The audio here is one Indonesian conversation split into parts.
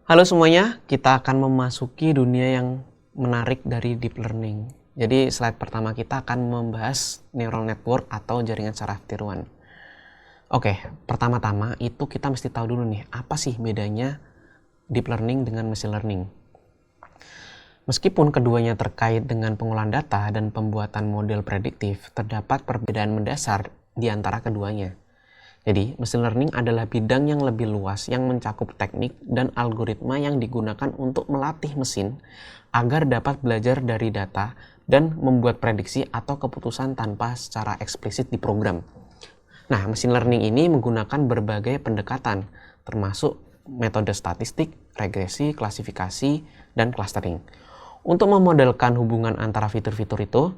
Halo semuanya, kita akan memasuki dunia yang menarik dari deep learning. Jadi slide pertama kita akan membahas neural network atau jaringan saraf tiruan. Oke, pertama-tama itu kita mesti tahu dulu nih, apa sih bedanya deep learning dengan machine learning. Meskipun keduanya terkait dengan pengolahan data dan pembuatan model prediktif, terdapat perbedaan mendasar di antara keduanya. Jadi, machine learning adalah bidang yang lebih luas yang mencakup teknik dan algoritma yang digunakan untuk melatih mesin agar dapat belajar dari data dan membuat prediksi atau keputusan tanpa secara eksplisit diprogram. Nah, machine learning ini menggunakan berbagai pendekatan, termasuk metode statistik, regresi, klasifikasi, dan clustering. Untuk memodelkan hubungan antara fitur-fitur itu,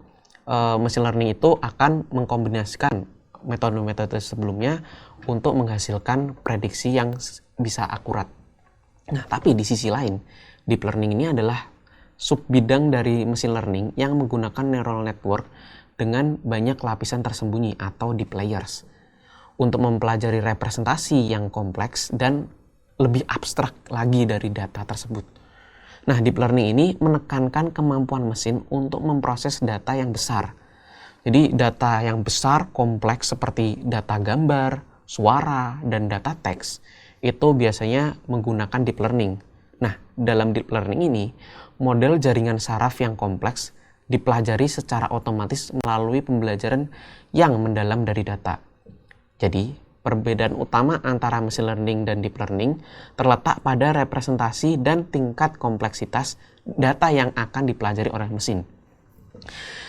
machine learning itu akan mengkombinasikan metode-metode sebelumnya untuk menghasilkan prediksi yang bisa akurat. Nah, tapi di sisi lain, deep learning ini adalah subbidang dari machine learning yang menggunakan neural network dengan banyak lapisan tersembunyi atau deep layers untuk mempelajari representasi yang kompleks dan lebih abstrak lagi dari data tersebut. Nah, deep learning ini menekankan kemampuan mesin untuk memproses data yang besar. Jadi data yang besar, kompleks seperti data gambar, suara, dan data teks itu biasanya menggunakan deep learning. Nah, dalam deep learning ini, model jaringan saraf yang kompleks dipelajari secara otomatis melalui pembelajaran yang mendalam dari data. Jadi, perbedaan utama antara machine learning dan deep learning terletak pada representasi dan tingkat kompleksitas data yang akan dipelajari oleh mesin.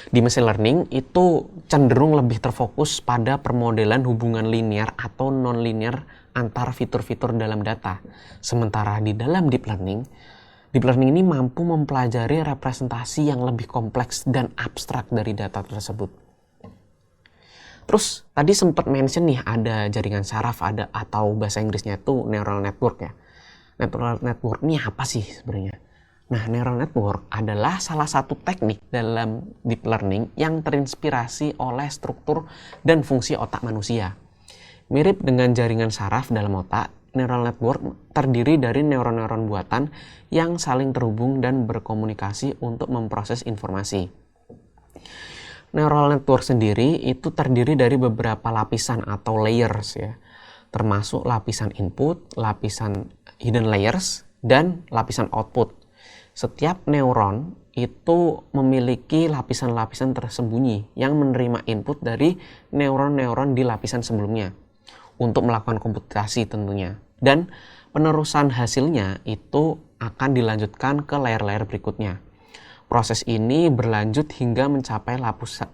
Di machine learning itu cenderung lebih terfokus pada permodelan hubungan linear atau non-linear antara fitur-fitur dalam data. Sementara di dalam deep learning ini mampu mempelajari representasi yang lebih kompleks dan abstrak dari data tersebut. Terus tadi sempat mention nih ada jaringan saraf, ada atau bahasa Inggrisnya itu neural network ya. Neural network ini apa sih sebenarnya? Nah, neural network adalah salah satu teknik dalam deep learning yang terinspirasi oleh struktur dan fungsi otak manusia. Mirip dengan jaringan saraf dalam otak, neural network terdiri dari neuron-neuron buatan yang saling terhubung dan berkomunikasi untuk memproses informasi. Neural network sendiri itu terdiri dari beberapa lapisan atau layers ya, termasuk lapisan input, lapisan hidden layers, dan lapisan output. Setiap neuron itu memiliki lapisan-lapisan tersembunyi yang menerima input dari neuron-neuron di lapisan sebelumnya untuk melakukan komputasi tentunya. Dan penerusan hasilnya itu akan dilanjutkan ke layer-layer berikutnya. Proses ini berlanjut hingga mencapai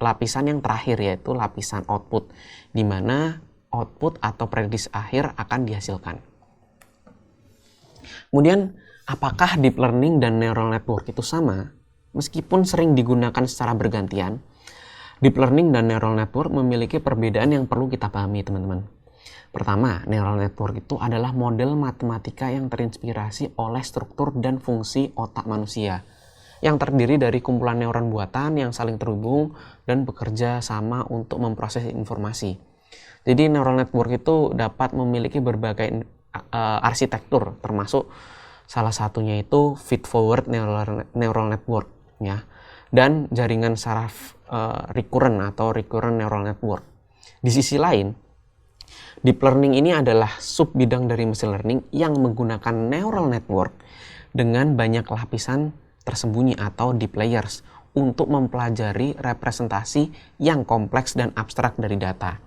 lapisan yang terakhir, yaitu lapisan output, di mana output atau prediksi akhir akan dihasilkan. Kemudian, apakah deep learning dan neural network itu sama? Meskipun sering digunakan secara bergantian, deep learning dan neural network memiliki perbedaan yang perlu kita pahami, teman-teman. Pertama, neural network itu adalah model matematika yang terinspirasi oleh struktur dan fungsi otak manusia, yang terdiri dari kumpulan neuron buatan yang saling terhubung dan bekerja sama untuk memproses informasi. Jadi neural network itu dapat memiliki berbagai arsitektur, termasuk salah satunya itu feed-forward neural network ya, dan jaringan saraf recurrent atau recurrent neural network. Di sisi lain, deep learning ini adalah sub bidang dari machine learning yang menggunakan neural network dengan banyak lapisan tersembunyi atau deep layers untuk mempelajari representasi yang kompleks dan abstrak dari data.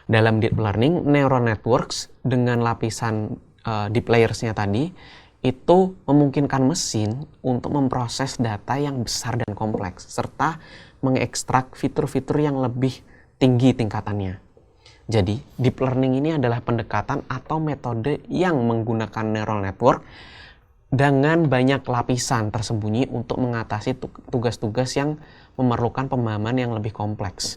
Dalam deep learning, neural networks dengan lapisan deep layers-nya tadi itu memungkinkan mesin untuk memproses data yang besar dan kompleks serta mengekstrak fitur-fitur yang lebih tinggi tingkatannya. Jadi, deep learning ini adalah pendekatan atau metode yang menggunakan neural network dengan banyak lapisan tersembunyi untuk mengatasi tugas-tugas yang memerlukan pemahaman yang lebih kompleks.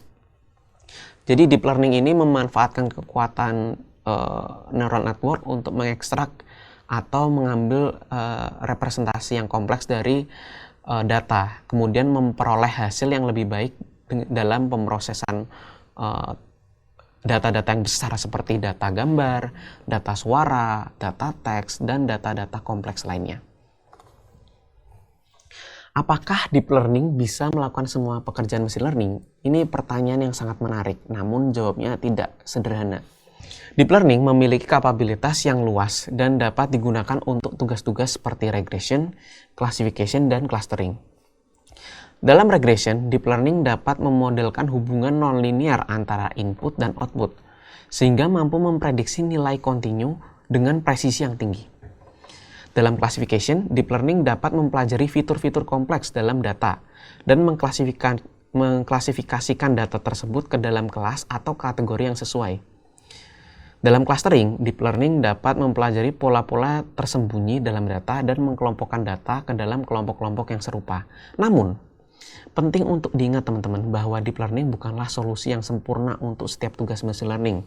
Jadi deep learning ini memanfaatkan kekuatan neural network untuk mengekstrak atau mengambil representasi yang kompleks dari data, kemudian memperoleh hasil yang lebih baik dalam pemrosesan data-data yang besar seperti data gambar, data suara, data teks, dan data-data kompleks lainnya. Apakah deep learning bisa melakukan semua pekerjaan machine learning? Ini pertanyaan yang sangat menarik, namun jawabnya tidak sederhana. Deep learning memiliki kapabilitas yang luas dan dapat digunakan untuk tugas-tugas seperti regression, classification, dan clustering. Dalam regression, deep learning dapat memodelkan hubungan nonlinear antara input dan output, sehingga mampu memprediksi nilai kontinu dengan presisi yang tinggi. Dalam classification, deep learning dapat mempelajari fitur-fitur kompleks dalam data dan mengklasifikasikan data tersebut ke dalam kelas atau kategori yang sesuai. Dalam clustering, deep learning dapat mempelajari pola-pola tersembunyi dalam data dan mengelompokkan data ke dalam kelompok-kelompok yang serupa. Namun, penting untuk diingat teman-teman bahwa deep learning bukanlah solusi yang sempurna untuk setiap tugas machine learning.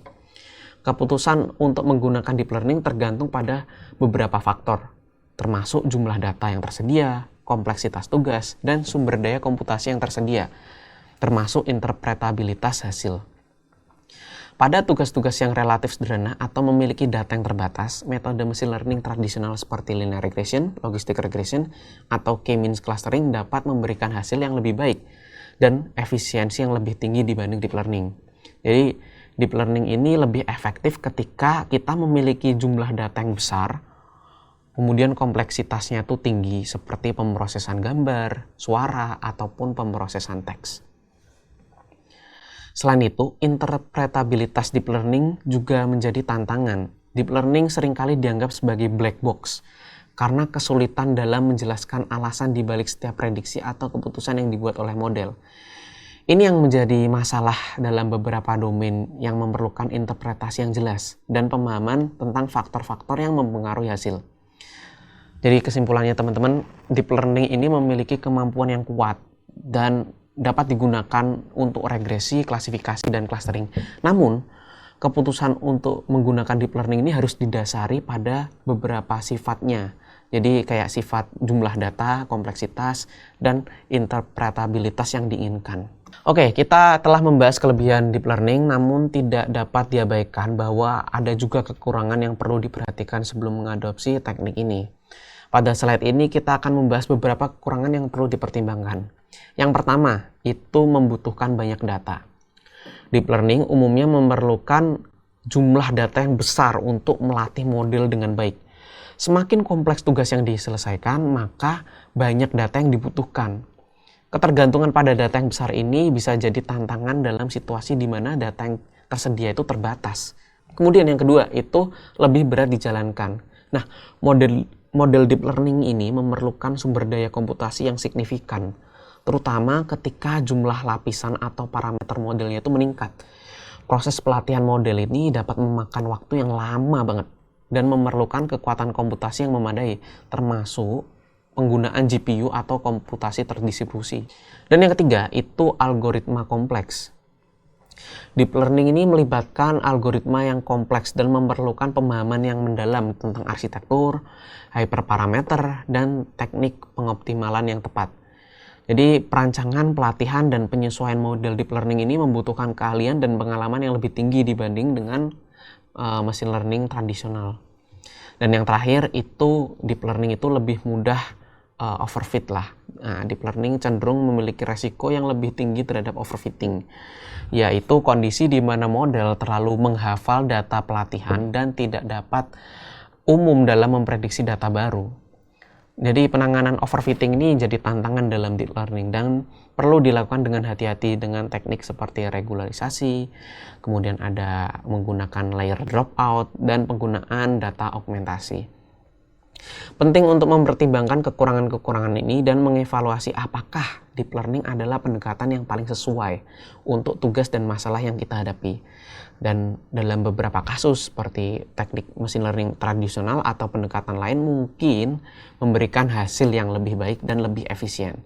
Keputusan untuk menggunakan deep learning tergantung pada beberapa faktor, termasuk jumlah data yang tersedia, kompleksitas tugas, dan sumber daya komputasi yang tersedia, termasuk interpretabilitas hasil. Pada tugas-tugas yang relatif sederhana atau memiliki data yang terbatas, metode machine learning tradisional seperti linear regression, logistic regression, atau k-means clustering dapat memberikan hasil yang lebih baik dan efisiensi yang lebih tinggi dibanding deep learning. Jadi, deep learning ini lebih efektif ketika kita memiliki jumlah data yang besar, kemudian kompleksitasnya itu tinggi seperti pemrosesan gambar, suara, ataupun pemrosesan teks. Selain itu, interpretabilitas deep learning juga menjadi tantangan. Deep learning seringkali dianggap sebagai black box karena kesulitan dalam menjelaskan alasan di balik setiap prediksi atau keputusan yang dibuat oleh model. Ini yang menjadi masalah dalam beberapa domain yang memerlukan interpretasi yang jelas dan pemahaman tentang faktor-faktor yang mempengaruhi hasil. Jadi kesimpulannya teman-teman, deep learning ini memiliki kemampuan yang kuat dan dapat digunakan untuk regresi, klasifikasi, dan clustering. Namun, keputusan untuk menggunakan deep learning ini harus didasari pada beberapa sifatnya. Jadi kayak sifat jumlah data, kompleksitas, dan interpretabilitas yang diinginkan. Oke, kita telah membahas kelebihan deep learning, namun tidak dapat diabaikan bahwa ada juga kekurangan yang perlu diperhatikan sebelum mengadopsi teknik ini. Pada slide ini kita akan membahas beberapa kekurangan yang perlu dipertimbangkan. Yang pertama, itu membutuhkan banyak data. Deep learning umumnya memerlukan jumlah data yang besar untuk melatih model dengan baik. Semakin kompleks tugas yang diselesaikan, maka banyak data yang dibutuhkan. Ketergantungan pada data yang besar ini bisa jadi tantangan dalam situasi di mana data yang tersedia itu terbatas. Kemudian yang kedua, itu lebih berat dijalankan. Nah, model deep learning ini memerlukan sumber daya komputasi yang signifikan, terutama ketika jumlah lapisan atau parameter modelnya itu meningkat. Proses pelatihan model ini dapat memakan waktu yang lama banget dan memerlukan kekuatan komputasi yang memadai, termasuk penggunaan GPU atau komputasi terdistribusi. Dan yang ketiga, itu algoritma kompleks. Deep learning ini melibatkan algoritma yang kompleks dan memerlukan pemahaman yang mendalam tentang arsitektur, hyperparameter, dan teknik pengoptimalan yang tepat. Jadi perancangan, pelatihan, dan penyesuaian model deep learning ini membutuhkan keahlian dan pengalaman yang lebih tinggi dibanding dengan machine learning tradisional. Dan yang terakhir itu deep learning itu lebih mudah overfit lah. Nah, deep learning cenderung memiliki resiko yang lebih tinggi terhadap overfitting, yaitu kondisi di mana model terlalu menghafal data pelatihan dan tidak dapat umum dalam memprediksi data baru. Jadi penanganan overfitting ini jadi tantangan dalam deep learning dan perlu dilakukan dengan hati-hati dengan teknik seperti regularisasi, kemudian ada menggunakan layer dropout, dan penggunaan data augmentasi. Penting untuk mempertimbangkan kekurangan-kekurangan ini dan mengevaluasi apakah deep learning adalah pendekatan yang paling sesuai untuk tugas dan masalah yang kita hadapi. Dan dalam beberapa kasus seperti teknik machine learning tradisional atau pendekatan lain mungkin memberikan hasil yang lebih baik dan lebih efisien.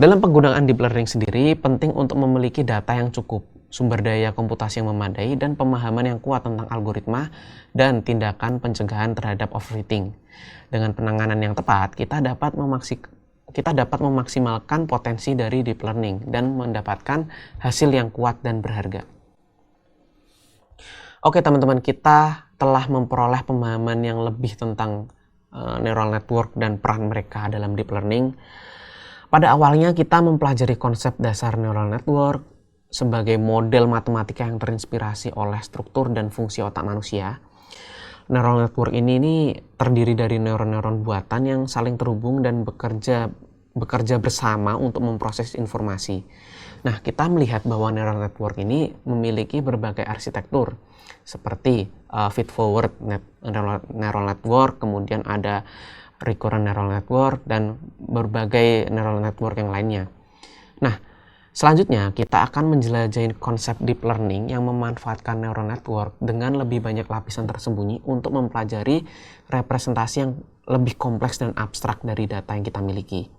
Dalam penggunaan deep learning sendiri, penting untuk memiliki data yang cukup, sumber daya komputasi yang memadai, dan pemahaman yang kuat tentang algoritma dan tindakan pencegahan terhadap overfitting. Dengan penanganan yang tepat, kita dapat memaksimalkan potensi dari deep learning dan mendapatkan hasil yang kuat dan berharga. Oke teman-teman, kita telah memperoleh pemahaman yang lebih tentang neural network dan peran mereka dalam deep learning. Pada awalnya kita mempelajari konsep dasar neural network sebagai model matematika yang terinspirasi oleh struktur dan fungsi otak manusia. Neural network ini terdiri dari neuron-neuron buatan yang saling terhubung dan bekerja bersama untuk memproses informasi. Nah, kita melihat bahwa neural network ini memiliki berbagai arsitektur seperti feed-forward neural network, kemudian ada recurrent neural network, dan berbagai neural network yang lainnya. Nah, selanjutnya kita akan menjelajahi konsep deep learning yang memanfaatkan neural network dengan lebih banyak lapisan tersembunyi untuk mempelajari representasi yang lebih kompleks dan abstrak dari data yang kita miliki.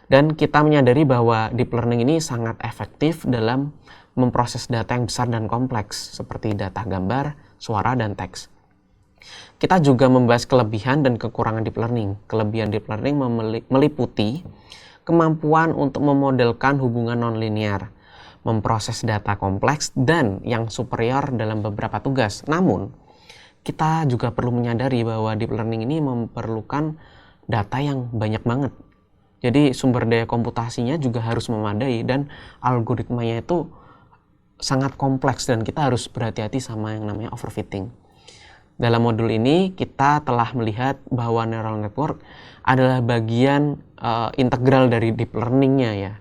Dan kita menyadari bahwa deep learning ini sangat efektif dalam memproses data yang besar dan kompleks seperti data gambar, suara, dan teks. Kita juga membahas kelebihan dan kekurangan deep learning. Kelebihan deep learning meliputi kemampuan untuk memodelkan hubungan nonlinear, memproses data kompleks, dan yang superior dalam beberapa tugas. Namun, kita juga perlu menyadari bahwa deep learning ini memerlukan data yang banyak banget. Jadi sumber daya komputasinya juga harus memadai dan algoritmanya itu sangat kompleks dan kita harus berhati-hati sama yang namanya overfitting. Dalam modul ini kita telah melihat bahwa neural network adalah bagian integral dari deep learningnya ya.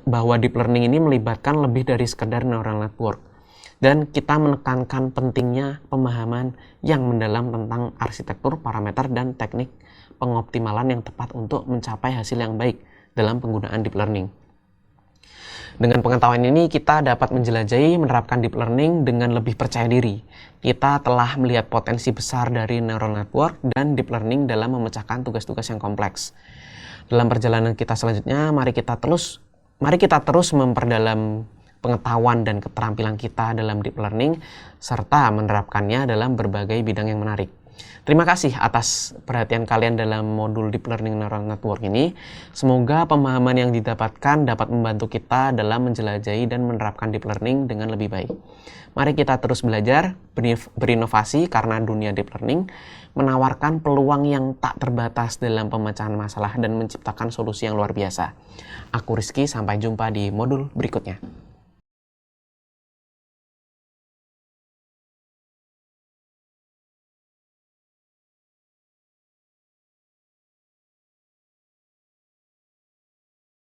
Bahwa deep learning ini melibatkan lebih dari sekedar neural network. Dan kita menekankan pentingnya pemahaman yang mendalam tentang arsitektur, parameter, dan teknik pengoptimalan yang tepat untuk mencapai hasil yang baik dalam penggunaan deep learning. Dengan pengetahuan ini kita dapat menjelajahi menerapkan deep learning dengan lebih percaya diri. Kita telah melihat potensi besar dari neural network dan deep learning dalam memecahkan tugas-tugas yang kompleks. Dalam perjalanan kita selanjutnya, mari kita terus memperdalam pengetahuan dan keterampilan kita dalam deep learning serta menerapkannya dalam berbagai bidang yang menarik. Terima kasih atas perhatian kalian dalam modul Deep Learning Neural Network ini. Semoga pemahaman yang didapatkan dapat membantu kita dalam menjelajahi dan menerapkan Deep Learning dengan lebih baik. Mari kita terus belajar, berinovasi karena dunia Deep Learning menawarkan peluang yang tak terbatas dalam pemecahan masalah dan menciptakan solusi yang luar biasa. Aku Rizky, sampai jumpa di modul berikutnya.